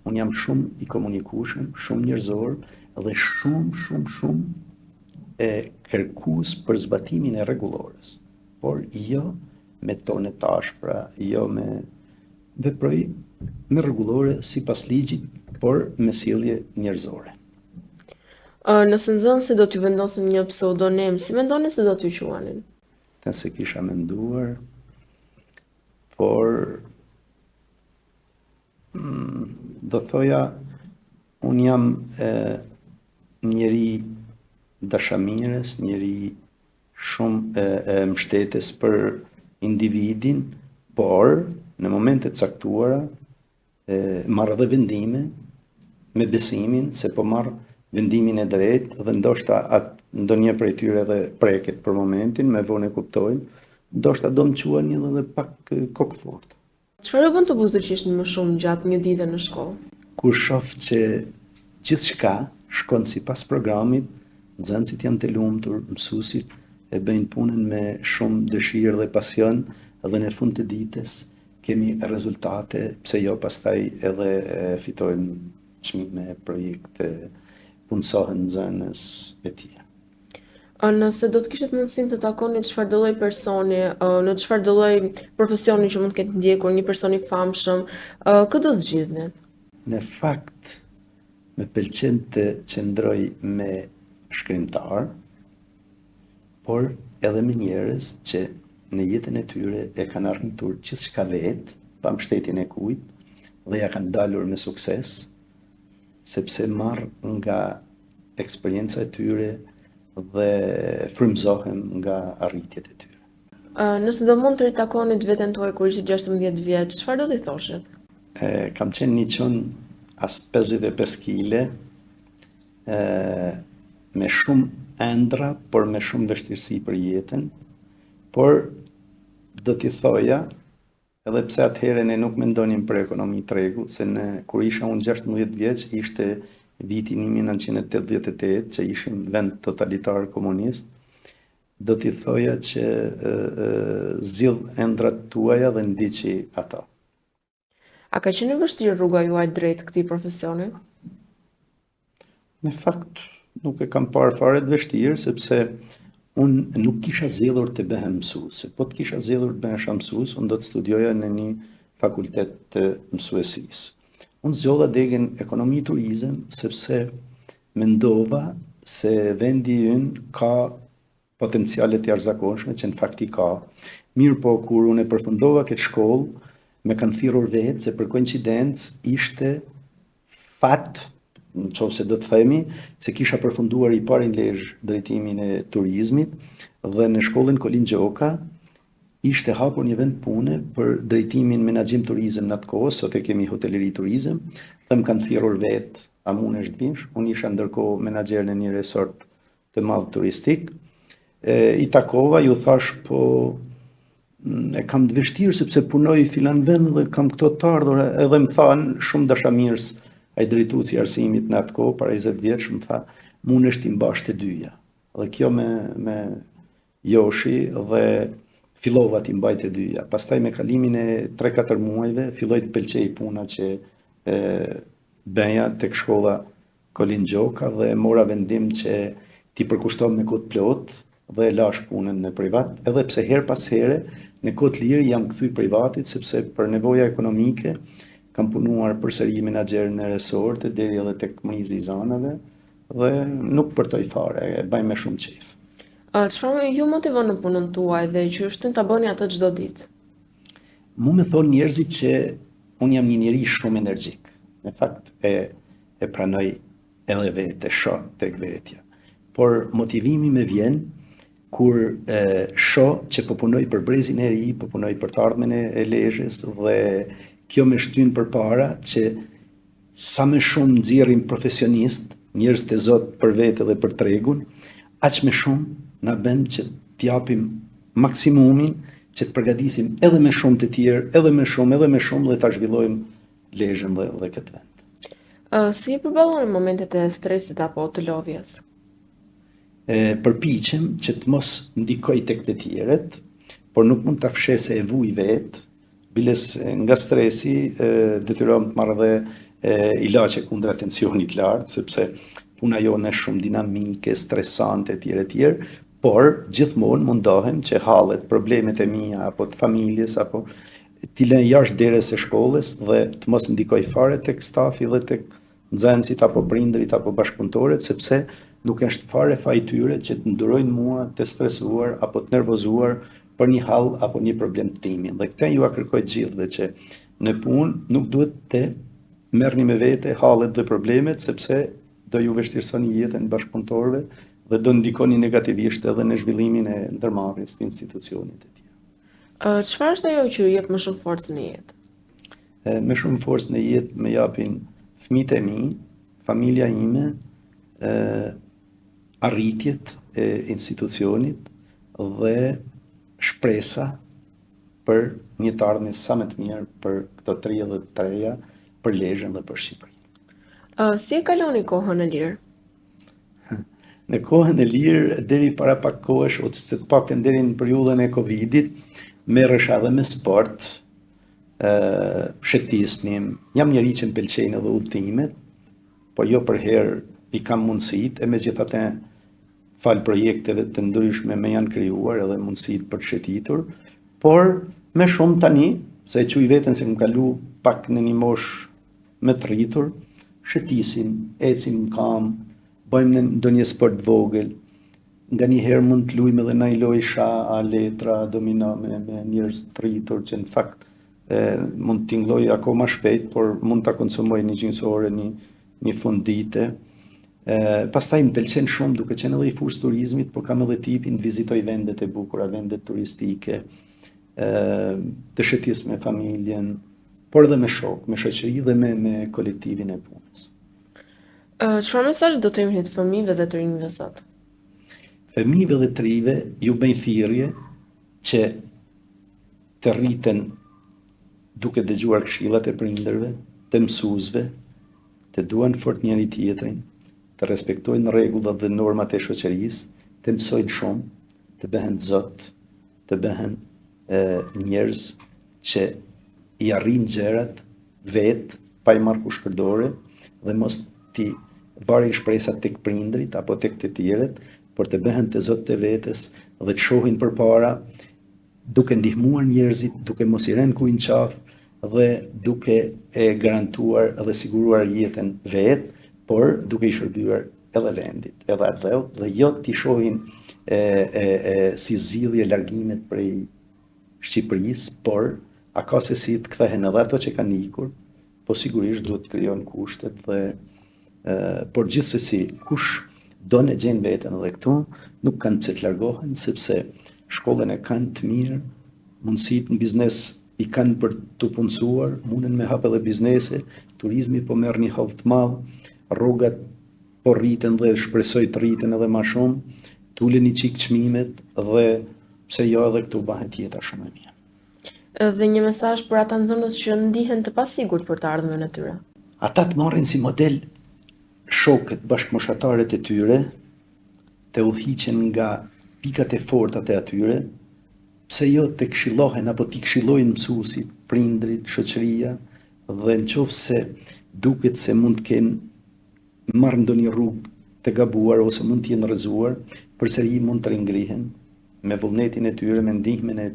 Unë jam shumë i komunikueshëm, shumë njerëzor dhe shumë e kërkues për zbatimin e rregullores, por jo me tone të ashpra, jo me veproj me rregullore sipas ligjit, por me sjellje njerëzore. Nëse nxënësit do t'ju vendosin një pseudonim, si mendoni se do t'ju quanin? Të se kisha menduar, por do thoja, unë jam njeri dashamirës, njeri shumë mbështetës për individin, por në momente të caktuara marrë dhe vendime me besimin se po marrë vendimin e drejtë dhe ndoshta ndonjë prej tyre dhe preket për momentin, me vonë e kuptojnë, ndoshta do më quani edhe pak kokë fortë. Çfarë bën të buzëqishni më shumë gjatë një dite në shkollë? Kur shoh që gjithçka shkon sipas programit, nxënësit janë të lumtur, mësuesit e bëjnë punën me shumë dëshirë dhe pasion, dhe në fund të ditës kemi rezultate, pse jo pastaj edhe fitojmë çmime, projekte, punësohen nxënës e tjerë. Nëse do të kishit mundësinë të takoni çfarëdo lloj personi, në çfarëdo lloj profesioni që mund të ketë ndjekur, një person i famshëm, kë do zgjidhni? Në fakt, me pëlqen të qëndroj me shkrimtar, por edhe me njerëz që në jetën e tyre e kanë arritur gjithçka vetë, pa mbështetjen e kujt, dhe ja kanë dalur me sukses, sepse marr nga eksperienca e tyre dhe frymëzohem nga arritjet e tyre. Nëse do mund të ritakonit veten tuaj kur ishit 16 vjeç, çfarë do t'i thoshit? Kam qenë një çun as 55 kg, me shumë ëndra, por me shumë vështirësi për jetën, por do t'i thoja, edhe pse atëherë ne nuk mendonim për ekonomi tregu, se kur isha unë 16 vjeç, ishte viti 1988, që ishim vend totalitar komunist, do t'i thoja që zgjidh ëndrat tuaja dhe ndiqi ata. A ka qenë vështirë rruga juaj drejt këtij profesioni? Në fakt, nuk e kam parë fare të vështirë, sepse unë nuk kisha zgjedhur të bëhem mësues. Po të kisha zgjedhur të bëhesha mësues, unë do të studioja në një fakultet të mësuesisë. Unë zgjodha degën ekonomi turizëm, sepse mendova se vendi ynë ka potenciale të jashtëzakonshme, që në fakt i ka. Mirë po, kur unë e përfundova këtë shkollë, me kanë thirrur vetë se për koincidencë ishte fat, nëse do të themi, se kisha përfunduar i parin lezhë drejtimin e turizmit dhe në shkollën Kolin Gjoka ishte hapur një vend pune për drejtimin menaxhim turizëm në atë kohë, sot e kemi hoteleri turizëm, dhe më kanë thirrur vetë, a mundesh të vish? Unë isha ndërkohë menaxher në një resort të madh turistik. I takova, ju thash, po e kam të vështirë sepse punoj filan vend dhe kam këto të ardhur, edhe më thanë shumë dashamirës ai drejtuesi i arsimit në atë kohë, para 20 vjeç, më tha, mundesh ti mbash të dyja. Dhe kjo me joshi dhe fillova t'i mbajt e dyja. Pastaj me kalimin e 3-4 muajve, filloj të pëlqej puna që bëja tek shkolla Kolin Gjoka dhe mora vendim që t'i përkushtoj me kohë plot dhe lash punën në privat, edhe pse her pas here në kohë lirë jam kthy privatit sepse për nevoja ekonomike kam punuar përsëri menaxher në resorte deri edhe tek mrizi i zanave dhe nuk përtoj fare, e baj me shumë qejf. Çfarë ju motivon në punën tuaj dhe që shtyn ta bëni atë çdo ditë? Mu me thonë njerëzit që unë jam një njeri shumë energjik. Në fakt e pranoj edhe vetë, shoh tek vetja. Por motivimi me vjen kur shoh që po punoj për brezin e ri, po punoj për të ardhmen e Lezhës dhe kjo më shtyn përpara që sa më shumë nxjerrim profesionist, njerëz të Zot për vetë dhe për tregun, aq më shumë na bën që t'japim maksimumin që të përgatisim edhe më shumë të tjerë, edhe më shumë dhe ta zhvillojmë Lezhën dhe këtë vend. Si i përballoni momentet e stresit apo të lodhjes? Përpiqem që të mos ndikoj tek të tjerët, por nuk mund ta fshes e vuj vetë, biles nga stresi detyrohem të marrë edhe ilaçe kundër tensionit lartë, sepse puna jonë është shumë dinamike, stresante etj, por gjithmonë mundohem që hallet, problemet e mia apo të familjes apo t'i lën jashtë derës së shkollës dhe të mos ndikoj fare tek stafi dhe tek nxënësit apo prindrit apo bashkëpunëtorët, sepse nuk është fare faj tyre që të ndurojnë mua të stresuar apo të nervozuar për një hall apo një problem të timin. Dhe këtë ju a kërkoj të gjithëve që në punë nuk duhet të merrni me vete hallet dhe problemet, sepse do ju vështirësoni jetën e bashkëpunëtorëve dhe do ndikoni negativisht edhe në zhvillimin e ndërmarrjes të institucionit e tij. Çfarë është ajo që ju jep më shumë forcë në jetë? Me shumë forcë në jetë më japin fëmijët e mi, familja ime, arritjet e institucionit dhe shpresa për një të ardhmë sa më të mirë për këto 33-ja, për Lezhën dhe për Shqipërinë. Si e kaloni kohën e lirë? Në kohën e lirë, deri para pak kohësh, ose të paktën deri në periudhën e Covidit, merresha edhe me sport, shëtisnim, jam njeri që më pëlqejnë edhe udhëtimet, por jo për herë i kam mundësitë, e megjithatë fal projekteve të ndryshme me janë krijuar edhe mundësitë për të shëtitur, por me shumë tani, se e quaj veten se më kalu pak në një moshë me të rritur, shëtisim, ecim në kam, bëjmë ndonjë sport vogël, nga një herë mund të luajmë edhe ndonjë lojë sha, letra, domino me njerëz të rritur që në fakt mund të tingëlloj akoma shpejt, por mund ta konsumoj një gjysore, një fund dite. Pastaj më pëlqen shumë duke qenë edhe i fushë turizmit, por kam edhe tipin të vizitoj vendet e bukura, vendet turistike, të shëtis me familjen, por edhe me shok, me shoqëri dhe me kolektivin e punës. Çfarë mesazh do të jepni të fëmijëve dhe të rinjve sot? Fëmijëve dhe të rinjve ju bëjnë thirrje që të rriten duke dëgjuar këshillat e prindërve, të mësuesve, të duan fort njëri tjetrin, të respektojnë rregullat dhe normat e shoqërisë, të mësojnë shumë, të bëhen zot, të bëhen njerëz që i arrin gjërat vetë pa i marrë kushpërdore dhe mos ti varin shpresat tek prindrit apo tek të tjerët, por të bëhen të zot të vetes dhe të shohin përpara duke ndihmuar njerëzit, duke mos i rënë kujt në qafë dhe duke e garantuar dhe siguruar jetën vetë, por duke i shërbyer edhe vendit, edhe ardhëut, dhe jo t'i shohin si zgjidhje largimet prej Shqipërisë, por ka se si të kthehen edhe ato që kanë ikur, po sigurisht duhet të krijon kushtet dhe por gjithsesi kush do në gjenë veten edhe këtu, nuk kanë pse të largohen, sepse shkollën e kanë të mirë, mundësitë në biznes i kanë për të punësuar, mundën me hap edhe biznese, turizmi po merr një havë të madh, rrugat po rriten dhe shpresoj të rriten edhe më shumë, tulen një çik çmimet dhe pse jo edhe këtu bëhet jeta shumë e mirë. Dhe një mesazh për ata nxënës që ndihen të pasigurt për të ardhmen e tyre. Ata të marrin si model shokët bashkëmoshatarët e tyre, të udhëhiqen nga pikat e forta të atyre, pse jo të këshillohen apo t'i këshillojnë mësuesit, prindrit, shoqëria, dhe në qoftë se duket se mund të kenë marrë ndonjë rrugë të gabuar ose mund të jenë rrëzuar, përsëri mund të ringrihen me vullnetin e tyre, me ndihmën e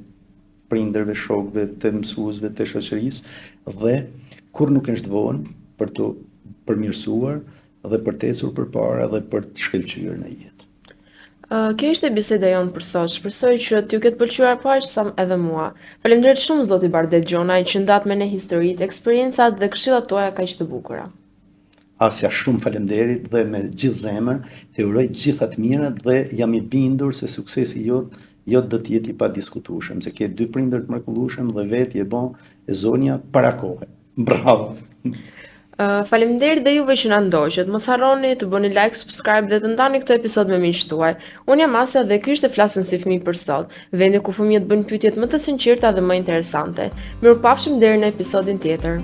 prindërve, shokëve, të mësuesve, të shoqërisë dhe kur nuk është vonë për të përmirësuar dhe për të ecur përpara dhe për të shkëlqyer në jetë. Kjo ishte biseda jonë për sot. Shpresoj që t'ju ketë pëlqyer aq sa edhe mua. Faleminderit shumë zoti Bardet Gjonaj që ndat me ne historitë, eksperiencat dhe këshillat tuaja kaq të bukura. Asja shumë faleminderit dhe me gjithë zemër, të uroj gjitha të mirat dhe jam i bindur se suksesi jot do të jetë i padiskutueshëm, se ke dy prindër të mrekullueshëm dhe vetë je bon e zonja para kohe. Bravo. Faleminderit dhe juve që na ndoqët. Mos harroni të bëni like, subscribe dhe të ndani këtë episod me miqtë tuaj. Unë jam Asja dhe ky ishte Flasim si fëmijë për sot, vendi ku fëmijët bëjnë pyetjet më të sinqerta dhe më interesante. Mirupafshim deri në episodin tjetër.